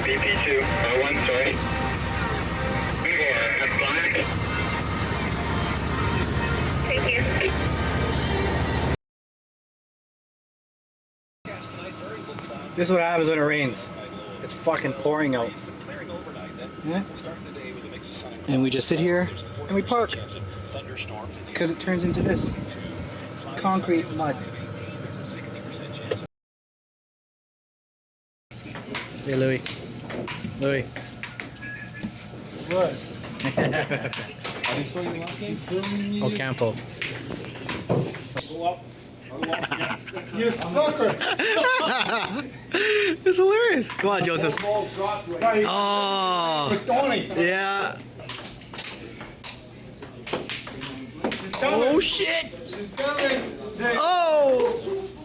BP2, 1, sorry. 4, black. Thank you. This is what happens when it rains. It's fucking pouring out. Yeah? And we just sit here and we park. Because it turns into this. Concrete mud. Hey Louis. Louis. What? How do you spell your last name? Ocampo. Go up. You fucker! It's hilarious. Come on, Joseph. Ball dropped right. Oh, Tony! yeah. He's coming! Oh shit. He's coming!